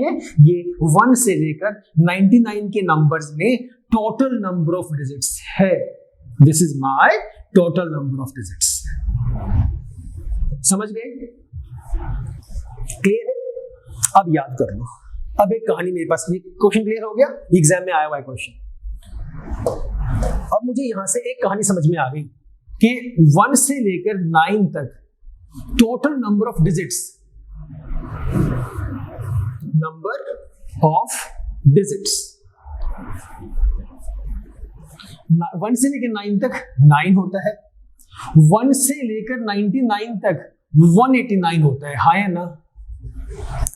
ये 1 से लेकर 99 के नंबर्स में टोटल नंबर ऑफ डिजिट्स है। This is my total number of digits. समझ गए? क्लियर है? अब याद कर लो। अब एक कहानी मेरे पास, ये क्वेश्चन क्लियर हो गया, एग्जाम में आया हुआ है क्वेश्चन। अब मुझे यहां से एक कहानी समझ में आ गई कि 1 से लेकर 9 तक total number of digits, number of digits 1 से लेकर 9 तक 9 होता है, 1 से लेकर 99 तक 189 होता है। हाँ या ना?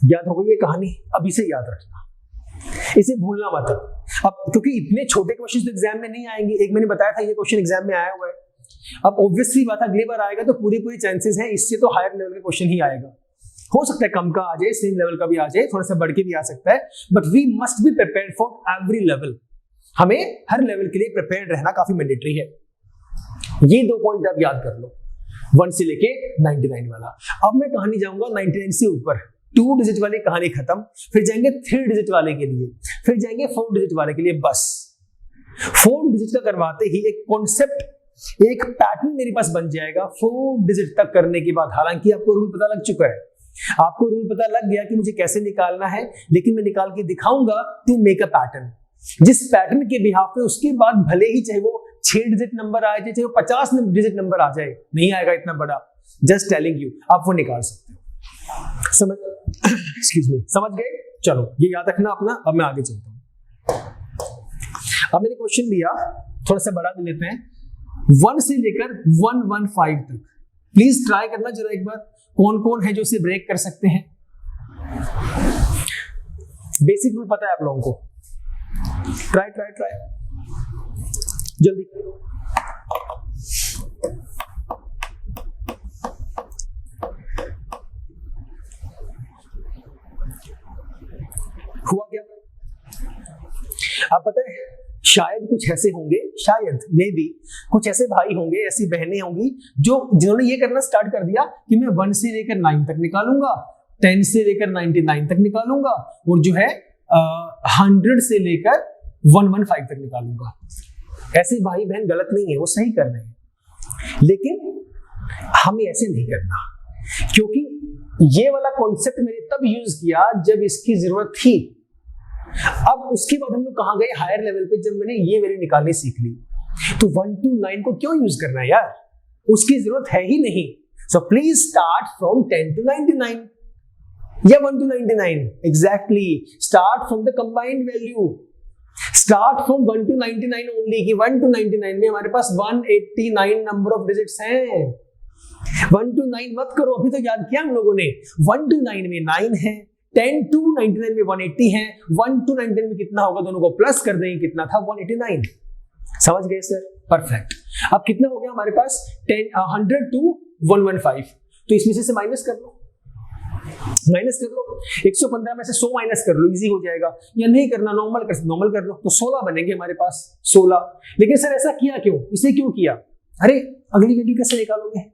याद हो गई ये कहानी? अब इसे याद रखना, इसे भूलना मत। अब क्योंकि इतने छोटे क्वेश्चन तो एग्जाम में नहीं आएंगे, एक मैंने बताया था ये क्वेश्चन एग्जाम में आया हुआ है। अब ऑब्वियसली बात अगली बार आएगा तो पूरी चांसेस हैं इससे तो हायर लेवल का क्वेश्चन ही आएगा। हो सकता है कम का आ जाए, सेम लेवल का भी आ जाए, थोड़ा सा बढ़ के भी आ सकता है, but we must be prepared for every level. हमें हर लेवल के लिए प्रिपेयर्ड रहना काफी मैंडेटरी है। ये 2 पॉइंट आप याद कर लो, 1 से लेके 99 वाला। अब मैं कहानी जाऊंगा 99 से ऊपर, 2 डिजिट वाली कहानी खत्म, फिर जाएंगे 3 डिजिट वाले के लिए, फिर जाएंगे 4 डिजिट वाले के लिए। बस 4 डिजिट का करवाते ही एक कॉन्सेप्ट, एक पैटर्न मेरे पास बन जाएगा 4 डिजिट तक करने के बाद। हालांकि आपको रूल पता लग चुका है, आपको रूल पता लग गया कि मुझे कैसे निकालना है, लेकिन मैं निकाल के दिखाऊंगा टू मेक अ पैटर्न। जिस पैटर्न के बिहाफ पे उसके बाद भले ही चाहे वो 6 डिजिट नंबर आ जाए, चाहे वो 50 डिजिट नंबर आ जाए, नहीं आएगा इतना बड़ा, जस्ट टेलिंग यू, आप वो निकाल सकते हो। समझ एक्सक्यूज मी, समझ गए? चलो ये याद रखना अपना। अब मैं आगे चलता हूं। अब मैंने क्वेश्चन लिया, थोड़ा सा बड़ा लेते हैं, 1 से लेकर 115 तक। प्लीज ट्राई करना जरा एक बार, कौन कौन है जो इसे ब्रेक कर सकते हैं। बेसिक रूल पता है आप लोगों को। ट्राई ट्राई ट्राई जल्दी। हुआ क्या? आप पता है शायद कुछ ऐसे होंगे, शायद मे बी कुछ ऐसे भाई होंगे, ऐसी बहनें होंगी जो जिन्होंने ये करना स्टार्ट कर दिया कि मैं 1 से लेकर 9 तक निकालूंगा, 10 से लेकर 99 तक निकालूंगा, और जो है 100 से लेकर 115 तक निकालूंगा। ऐसे भाई बहन गलत नहीं है, वो सही कर रहे हैं, लेकिन हमें ऐसे नहीं करना, क्योंकि ये वाला कॉन्सेप्ट मैंने तब यूज किया जब इसकी जरूरत थी। अब उसके बाद हम लोग कहां गए? हायर लेवल पे, जब मैंने ये वैल्यू निकालनी सीख ली। तो 1 to 9 को क्यों यूज करना है यार, उसकी जरूरत है ही नहीं। So please start from 10 to 99 या 1 to 99, exactly start from the combined value, start from 1 to 99 only. कि 1 to 99 में हमारे पास 189 नंबर ऑफ डिजिट्स हैं। 1 to 9 मत करो, अभी तो याद किया हम लोगों ने। 1 to 9 में 9 है, 10 to 99 में 180 है, 1 to 99 में कितना होगा, दोनों को प्लस कर देंगे, कितना था? 189। समझ गए सर? परफेक्ट। अब कितना हो गया हमारे पास? 100 to 115। तो इसमें से माइनस कर लो, 115 में से 100 माइनस कर लो, इजी हो जाएगा। या नहीं करना, नॉर्मल कर लो, तो 16 बनेंगे हमारे पास, 16। लेकिन सर ऐसा किया क्यों? इसे क्यों किया? अरे अगली वैल्यू कैसे निकालोगे?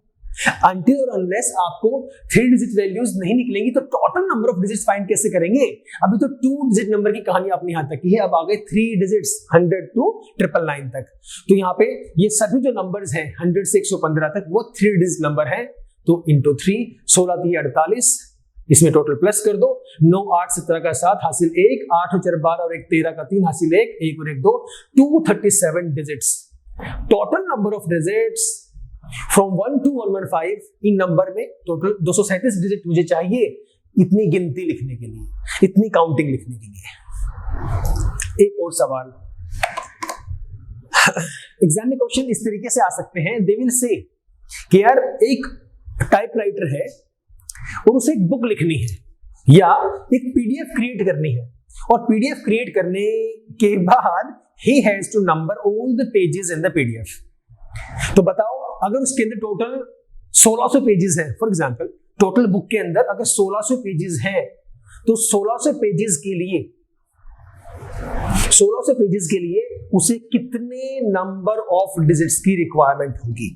Until और unless आपको 3 डिजिट वैल्यूज नहीं निकलेंगी तो total number of digits find कैसे करेंगे? अभी तो 2 डिजिट नंबर की कहानी अपने यहां तक की है, अब आ गए 3 डिजिट्स 100 to 999 तक। तो यहाँ पे ये सभी जो नंबर्स हैं 100 से 115 तक वो 3 डिजिट नंबर है। तो इंटू 3, 16 3 48, इसमें टोटल प्लस कर दो, 9 8 17 का 7 हासिल 1, 8 4 12 और 1 13 का 3 हासिल 1, 1 और 1 2, 237 digits. Total number of digits from 1 to 115 in number में टोटल 237 डिजिट मुझे चाहिए इतनी गिनती लिखने के लिए, इतनी काउंटिंग लिखने के लिए। एक और सवाल, एग्जाम में क्वेश्चन इस तरीके से आ सकते हैं, दे विल से कि यार एक टाइपराइटर है और उसे एक बुक लिखनी है या एक पीडीएफ क्रिएट करनी है, और पीडीएफ क्रिएट करने के बाद ही has to number all the pages in the PDF. तो बताओ अगर उसके अंदर टोटल 1600 पेजेस है, फॉर एग्जांपल टोटल बुक के अंदर अगर 1600 पेजेस है तो 1600 पेजेस के लिए उसे कितने नंबर ऑफ डिजिट्स की रिक्वायरमेंट होगी,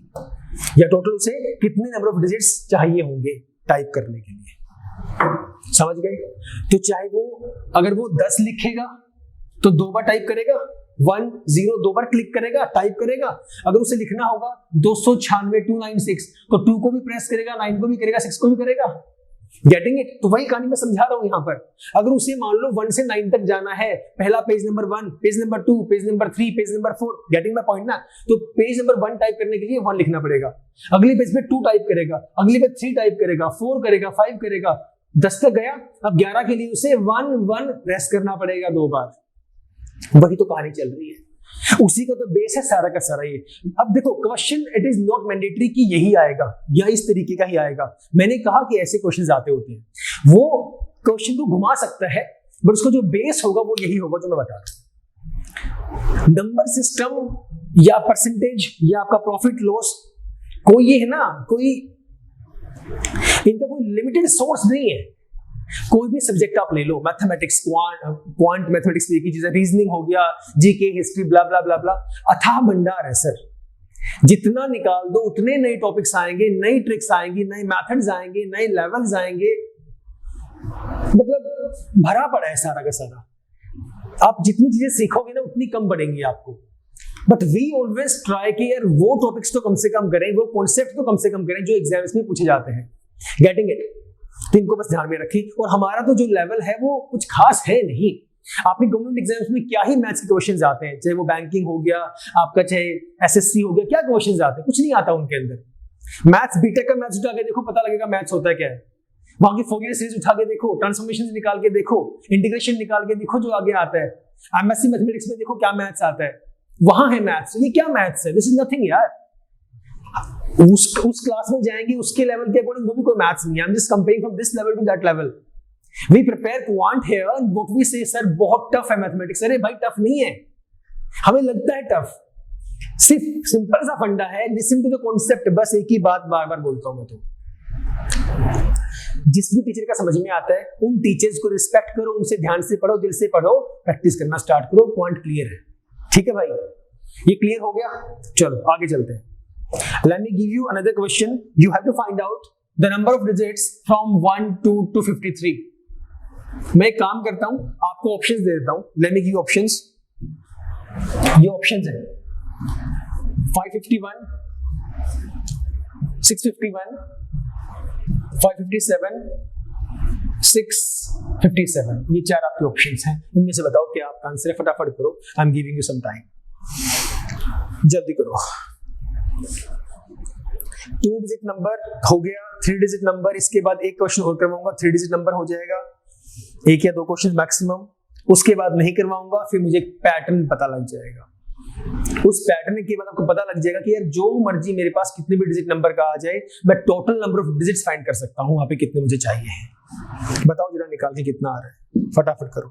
या टोटल उसे कितने नंबर ऑफ डिजिट्स चाहिए होंगे टाइप करने के लिए। समझ गए? तो चाहे वो अगर वो 10 लिखेगा तो 2 बार टाइप करेगा, 1 0 2 बार क्लिक करेगा, टाइप करेगा। अगर उसे लिखना होगा 296 296 तो 2 को भी प्रेस करेगा, 9 को भी करेगा, 6 को भी करेगा। Getting it? तो वही कहानी मैं समझा रहा हूं यहां पर। अगर उसे मान लो 1 से 9 तक जाना है, पहला page number 1, page number 2, page number 3, page number 4, getting my point ना? तो पेज नंबर 1 टाइप करने के लिए 1 लिखना पड़ेगा, अगले पेज पे 2 टाइप करेगा, अगले पे 3 टाइप करेगा, 4 करेगा, 5 करेगा, 10 तक गया। अब 11 के लिए उसे 1 1 प्रेस करना पड़ेगा 2 बार। वही तो कहानी चल रही है, उसी का तो बेस है सारा का सारा ये। अब देखो question it is not mandatory कि यही आएगा या इस तरीके का ही आएगा। मैंने कहा कि ऐसे क्वेश्चंस आते होते हैं, वो क्वेश्चन को घुमा सकता है बट उसका जो बेस होगा वो यही होगा जो मैं बता रहा हूं। नंबर सिस्टम या परसेंटेज या आपका प्रॉफिट लॉस, कोई ये है ना, कोई इनका कोई लिमिटेड सोर्स नहीं है। कोई भी सब्जेक्ट आप ले लो, मैथमेटिक्स, क्वांट मैथमेटिक्स की चीजें, रीजनिंग हो गया, जीके, हिस्ट्री, ब्ला ब्ला ब्ला ब्ला, अथाह भंडार है सर। जितना निकाल दो उतने नए टॉपिक्स आएंगे, नई ट्रिक्स आएंगी, नए मेथड्स आएंगे, नए लेवल्स आएंगे, मतलब भरा पड़ा है सारा का सारा। आप जितनी चीजें सीखोगे ना उतनी कम पड़ेंगी आपको। बट वी ऑलवेज ट्राई कि यार वो टॉपिक्स तो कम से कम करें, वो कॉन्सेप्ट तो कम से कम करें जो एग्जाम्स में पूछे जाते हैं। Getting it? तो इनको बस ध्यान में रखें। और हमारा तो जो लेवल है वो कुछ खास है नहीं। आपने गवर्नमेंट एग्जाम्स में क्या ही मैथ्स के क्वेश्चंस आते हैं, चाहे वो बैंकिंग हो गया आपका, चाहे एसएससी हो गया, क्या क्वेश्चंस आते हैं? कुछ नहीं आता उनके अंदर। मैथ्स, बीटेक का मैथ्स उठा के देखो, पता लगेगा मैथ्स होता है क्या है। वहां की फोरियर सीरीज उठा के देखो, ट्रांसफॉर्मेशन निकाल के देखो, इंटीग्रेशन निकाल के देखो, जो आगे आता है। एमएससी मैथमेटिक्स में देखो क्या मैथ्स आता है, वहां है मैथ्स। ये क्या मैथ्स है? दिस इज नथिंग यार। उस क्लास में जाएंगे, उसके लेवल के अकॉर्डिंग वो भी कोई मैथ्स नहीं है। I am just comparing from this level to that level. We prepare quant here and what we say sir बहुत टफ है मैथमेटिक्स। अरे भाई टफ नहीं है, हमें लगता है टफ। सिर्फ सिंपल सा फंडा है, लिसन टू द कॉन्सेप्ट। बस एक ही बात बार बार बोलता हूं मैं तो, जिस भी टीचर का समझ में आता है उन टीचर्स को रिस्पेक्ट करो, उनसे ध्यान से पढ़ो, दिल से पढ़ो, प्रैक्टिस करना स्टार्ट करो। पॉइंट क्लियर है? ठीक है भाई, ये क्लियर हो गया? चलो आगे चलते हैं। Let me give you another question. You have to find out the number of digits from 1 to 253. मैं एक काम करता हूं, आपको ऑप्शंस दे देता हूं। Let me give you options. ये ऑप्शंस हैं 551, 651, 557, 657। ये 4 आपके ऑप्शंस हैं। इनमें से बताओ क्या आपका आंसर है। फटाफट करो, I am giving you some time, जल्दी करो। 2 डिजिट नंबर हो गया, 3 डिजिट नंबर, इसके बाद एक क्वेश्चन और करवाऊंगा, 3 डिजिट नंबर हो जाएगा, 1 या 2 क्वेश्चन मैक्सिमम। उसके बाद नहीं करवाऊंगा, फिर मुझे पैटर्न पता लग जाएगा। उस पैटर्न के बाद आपको पता लग जाएगा कि यार जो मर्जी मेरे पास कितने भी डिजिट नंबर का आ जाए, मैं total number of digits find कर सकता हूं, वहां पे कितने मुझे चाहिए हैं। बताओ जरा निकाल के कितना आ रहा है, फटाफट करो।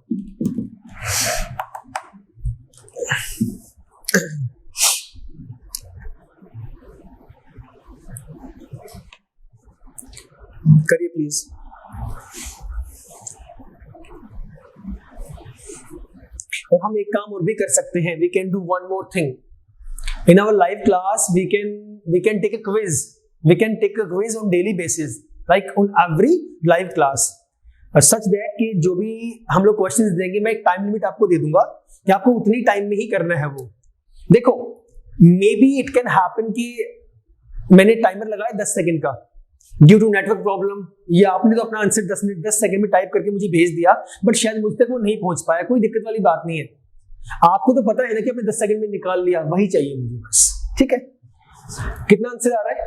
करिए प्लीज। और हम एक काम और भी कर सकते हैं, we can do one more thing in our live class. We can take a quiz, on daily basis, like on every live class, such that कि जो भी हम लोग क्वेश्चंस देंगे मैं एक टाइम लिमिट आपको दे दूंगा कि आपको उतनी टाइम में ही करना है वो। देखो may be it can happen कि मैंने टाइमर लगाया 10 सेकंड का ड्यू टू नेटवर्क प्रॉब्लम, या आपने तो अपना आंसर 10 सेकंड में टाइप करके मुझे भेज दिया, बट शायद मुझ तक वो नहीं पहुंच पाया। कोई दिक्कत वाली बात नहीं है, आपको तो पता है ना कि आपने 10 सेकंड में निकाल लिया, वही चाहिए मुझे बस। ठीक है, कितना आंसर आ रहा है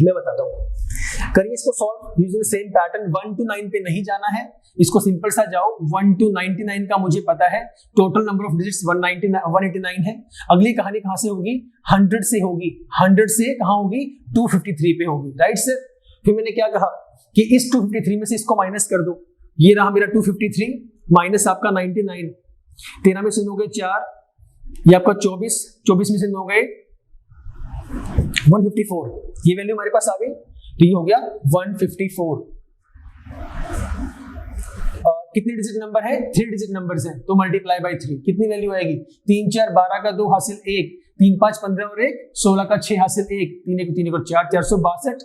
मैं बताता हूं। करिए इसको solve using same pattern. 1 to 9 पे नहीं जाना है, इसको सिंपल सा जाओ। 1 to 99 का मुझे पता है, टोटल नंबर ऑफ डिजिट्स 189 है। अगली कहानी कहां से होगी? 100 से होगी। 100 से कहां होगी? 253 पे होगी, राइट सर। फिर मैंने क्या कहा कि इस 253 में से इसको माइनस कर दो, ये रहा मेरा 253 माइनस आपका 99। 13 में से 9 गए 4, ये आपका 24 में से 9 गए 154, ये वैल्यू हमारे पास आ गई, तो ये हो गया 154। कितने डिजिट नंबर है? 3 डिजिट नंबर्स हैं, तो मल्टीप्लाई बाय 3 कितनी वैल्यू आएगी? 3 4 12 का 2 हासिल 1, 3 5 15 और 1 16 का 6 हासिल 1, 3 1 3 1 4 462।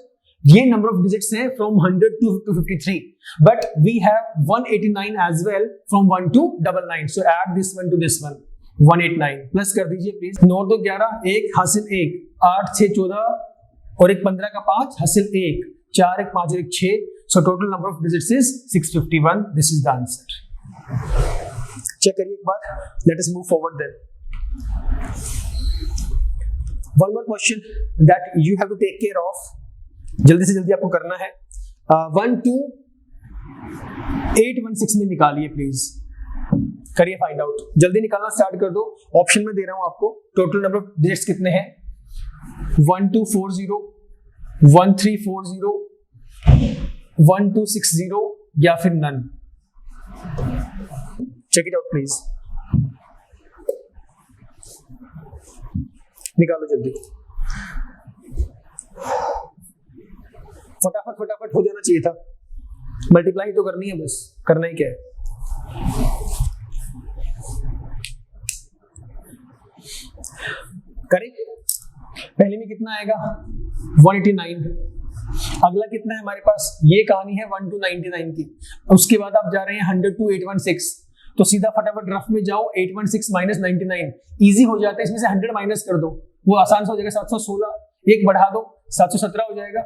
ये नंबर ऑफ डिजिट्स हैं from 100 to 253, but we have 189 as well from 1 to 99, so add this one to this one, 189 plus कर दीजिए प्लीज। 9 2 11, 1 हासिल 1, 8 6 14 और 1 15 का 5 हासिल 1, 4 1 5 1 6, so total number of digits is 651। This is the answer. Check करिए एक बार, let us move forward then. One more question that you have to take care of, जल्दी से जल्दी आपको करना है। 1 to 816 में निकालिए प्लीज, करिए फाइंड आउट, जल्दी निकालना स्टार्ट कर दो। ऑप्शन में दे रहा हूं आपको, टोटल नंबर ऑफ डिजिट्स कितने हैं? 1240, 1340, 1260 या फिर none. Check it out please, निकालो जल्दी, फटाफट हो जाना चाहिए था। मल्टीप्लाई तो करनी है, बस करना ही क्या है। करेक्ट, पहले में कितना आएगा? 189। अगला कितना है हमारे पास? ये कहानी है 1 to 99 की। उसके बाद आप जा रहे हैं 100 to 816, तो सीधा फटाफट रफ में जाओ, 816 माइनस 99 इजी हो जाता है, इसमें से 100 माइनस कर दो, वो आसान से हो जाएगा। 716, एक बढ़ा दो 717 हो जाएगा,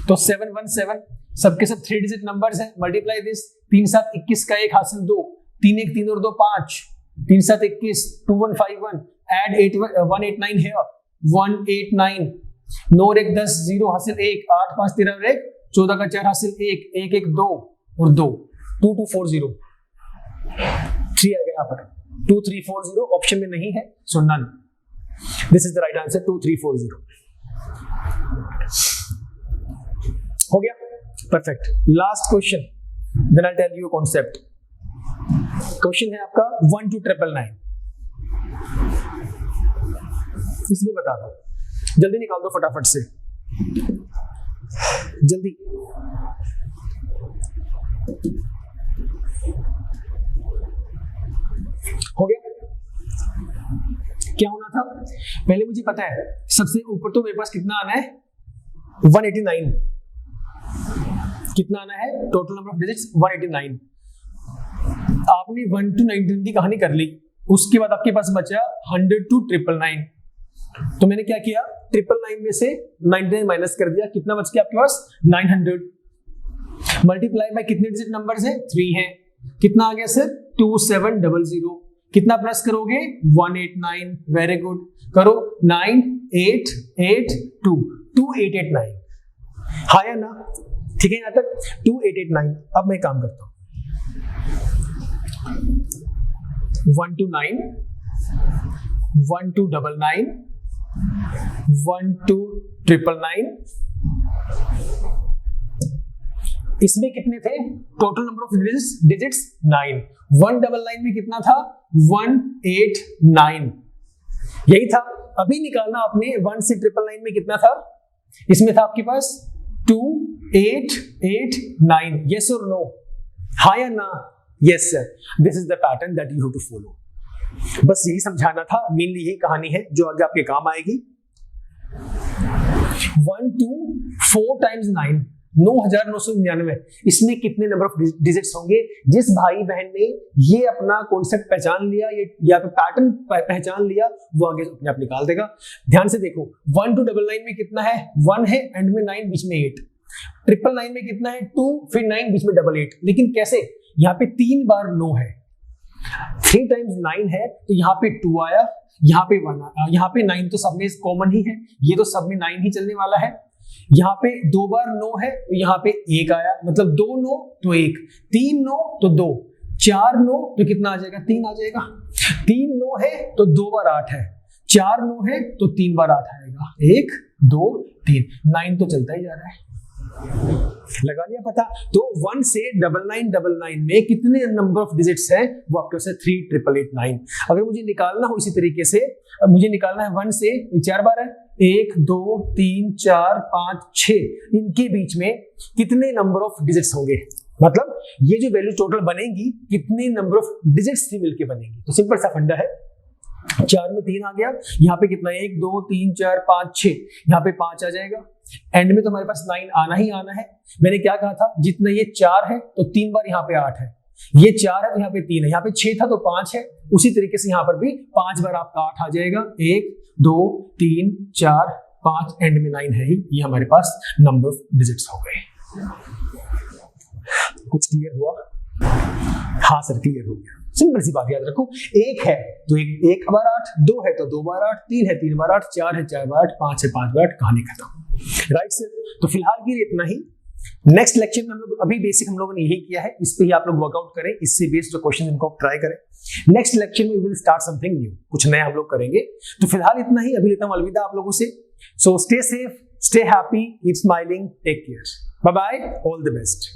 तो 717। सबके सब 3 डिजिट नंबर्स हैं, मल्टीप्लाई दिस। 3 7 21 का 1 हासिल 2, 3 1 3 और 2 5, 3 7 21, 2151, ऐड 189 है, 189। 9 1 10 0 हासिल 1, 8 5 13 और 1 14 का 4 हासिल 1, 1 1 2 और 2, 2240। 3 आ गया यहाँ पर, 2340 ऑप्शन में नहीं है, so none. This is the right answer, 2340 हो गया, perfect. Last question, then I tell you concept. Question है आपका 1 to 999, इसमें बता दो, जल्दी निकाल दो फटाफट से, जल्दी। हो गया? क्या होना था पहले मुझे पता है, सबसे ऊपर तो मेरे पास कितना आना है? 189। कितना आना है? Total number of digits 189। आपने 1 to 99 की कहानी कर ली, उसके बाद आपके पास बचा 100 to 999, तो मैंने क्या किया? 999 में से 99 माइनस कर दिया, कितना बच गया आपके पास? 900। मल्टीप्लाई बाय कितने डिजिट नंबर्स हैं? 3 है, कितना आ गया सर? 2700। कितना प्लस करोगे? 189। वेरी गुड, करो 9882, 2889। हाँ या ना? ठीक है, यहां तक 2889। अब मैं काम करता हूं, 1 to 9, 1 to 99, 1 to 999। इसमें कितने थे? Total number of digits 9। 199 में कितना था? 189। यही था। अभी निकालना आपने 1 से 999 में कितना था? इसमें था आपके पास 2 8 8 9, yes or no? हाँ या ना? yes sir, this is the pattern that you have to follow. बस यही समझाना था, मेनली यही कहानी है जो आगे आपके काम आएगी. 1 2 4 times 9, 9,999. इसमें कितने नंबर ऑफ डिजिट्स होंगे? जिस भाई बहन ने ये अपना कॉन्सेप्ट पहचान लिया, ये या फिर पैटर्न पहचान लिया, वो आगे अपने आप निकाल देगा. ध्यान से देखो, 1299 में कितना है? 1 है, एंड में 9, बीच में 8. 999 में कितना है? 2, फिर 9, बीच में 88. लेकिन कैसे? यहाँ पे 3 बार 9 है. 3 times 9 है, तो यहाँ पे 2 आया, यहाँ पे 1 आया, यहाँ पे 9 तो सब में कॉमन ही है, ये तो सब में 9 ही चलने वाला है. यहाँ पे 2 बार 9 है, तो यहाँ पे 1 आया, मतलब 2 9 तो 1, 3 9 तो 2, 4 9 तो कितना आ जाएगा? 3 आ जाएगा. 3 9 है तो 2 बार 8 है, 4 9 है तो 3 बार 8 आएगा. 1 2 3, 9 तो चलता ही जा रहा है. लगा लिया पता? तो 1 से 9999 में कितने नंबर ऑफ डिजिट्स हैं? वो आपके पास है 38889. अगर मुझे निकालना हो इसी तरीके से, मुझे निकालना है 1 से, 4 बार है, 1 2 3 4 5 6, इनके बीच में कितने नंबर ऑफ डिजिट्स होंगे? मतलब ये जो वैल्यू टोटल बनेगी, कितने नंबर ऑफ डिजिट्स से मिलके बनेगी? तो सिंपल सा फंडा है. 4 में 3 आ गया, यहाँ पे कितना? 1 2 3 4 5 6, यहाँ पे 5 आ जाएगा. एंड में तो हमारे पास 9 आना ही आना है. मैंने क्या कहा था? जितना ये 4 है तो 3 बार यहाँ पे 8 है, ये 4 है तो यहाँ पे 3 है, यहाँ पे 6 था तो 5 है. उसी तरीके से यहाँ पर भी 5 बार आपका 8 आ जाएगा. 1 2 3 4 5, एंड में 9 है ही. ये हमारे पास नंबर ऑफ डिजिट्स हो गए. कुछ क्लियर हुआ? हाँ सर, क्लियर हो गया. सिंपल सी बात याद रखो, 1 है तो 1 बार 8, 2 है तो 2 बार 8, 3 है 3 बार 8, 4 है 4 बार 8, 5 है 5 बार 8. कहानी खत्म. Right sir? तो फिलहाल के लिए इतना ही. नेक्स्ट लेक्चर में हम लोग अभी बेसिक हम लोगों ने यही किया है, इस पे ही आप लोग वर्कआउट करें, इससे बेस्ड जो क्वेश्चन इनको ट्राई करें. नेक्स्ट लेक्चर में we will start something new, कुछ नया हम लोग करेंगे. तो फिलहाल इतना ही, अभी लेता हूं अलविदा आप लोगों से. So stay safe, stay happy, keep smiling, take care, bye bye, all the best.